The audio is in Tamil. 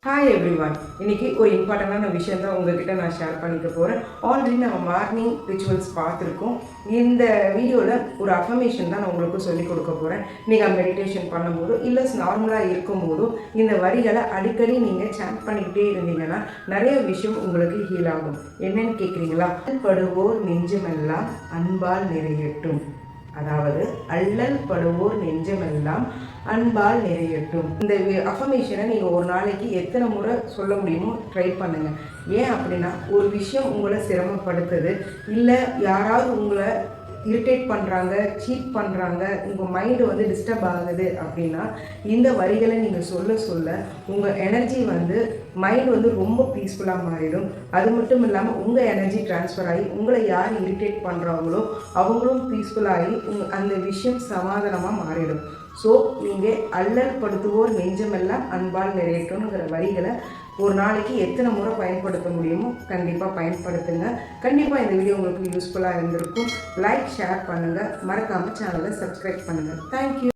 Hi everyone. இன்றைக்கி ஒரு இம்பார்ட்டண்டான விஷயம் தான் உங்கள்கிட்ட நான் ஷேர் பண்ணிக்க போகிறேன். ஆல்ரெடி நம்ம மார்னிங் ரிச்சுவல்ஸ் பார்த்துருக்கோம். இந்த வீடியோவில் ஒரு அஃபர்மேஷன் தான் நான் உங்களுக்கு சொல்லிக் கொடுக்க போகிறேன். நீங்கள் மெடிடேஷன் பண்ணும்போதோ இல்லை நார்மலாக இருக்கும்போதோ இந்த வரிகளை அடிக்கடி நீங்கள் சாண்ட் பண்ணிக்கிட்டே இருந்தீங்கன்னா நிறைய விஷயம் உங்களுக்கு ஹீல் ஆகும். என்னன்னு கேட்குறீங்களா? படுவோர் நெஞ்சமெல்லாம் அன்பால் நிறையட்டும். அதாவது அல்லல் படுவோர் நெஞ்சமெல்லாம் அன்பால் நிறையட்டும். இந்த அஃபர்மேஷனை நீங்கள் ஒரு நாளைக்கு எத்தனை முறை சொல்ல முடியுமோ ட்ரை பண்ணுங்கள். ஏன் அப்படின்னா, ஒரு விஷயம் உங்களை சிரமப்படுத்துது, இல்லை யாராவது உங்களை இரிட்டேட் பண்ணுறாங்க, சீட் பண்ணுறாங்க, உங்கள் மைண்டு டிஸ்டர்ப் ஆகுது அப்படின்னா இந்த வரிகளை நீங்கள் சொல்ல சொல்ல உங்கள் எனர்ஜி மைண்டு ரொம்ப பீஸ்ஃபுல்லாக மாறிடும். அது மட்டும் இல்லாமல் உங்கள் எனர்ஜி ட்ரான்ஸ்ஃபர் ஆகி உங்களை யார் இரிட்டேட் பண்ணுறாங்களோ அவங்களும் பீஸ்ஃபுல்லாகி அந்த விஷயம் சமாதானமாக மாறிடும். ஸோ நீங்கள் அல்லல் படுத்துவோர் நெஞ்சமெல்லாம் அன்பால் நிறையட்டும்ங்கிற வரிகளை ஒரு நாளைக்கு எத்தனை முறை பயன்படுத்த முடியுமோ கண்டிப்பாக பயன்படுத்துங்க. கண்டிப்பாக இந்த வீடியோ உங்களுக்கு யூஸ்ஃபுல்லாக இருந்திருக்கும். லைக், ஷேர் பண்ணுங்கள். மறக்காமல் சேனலை சப்ஸ்கிரைப் பண்ணுங்கள். தேங்க்யூ.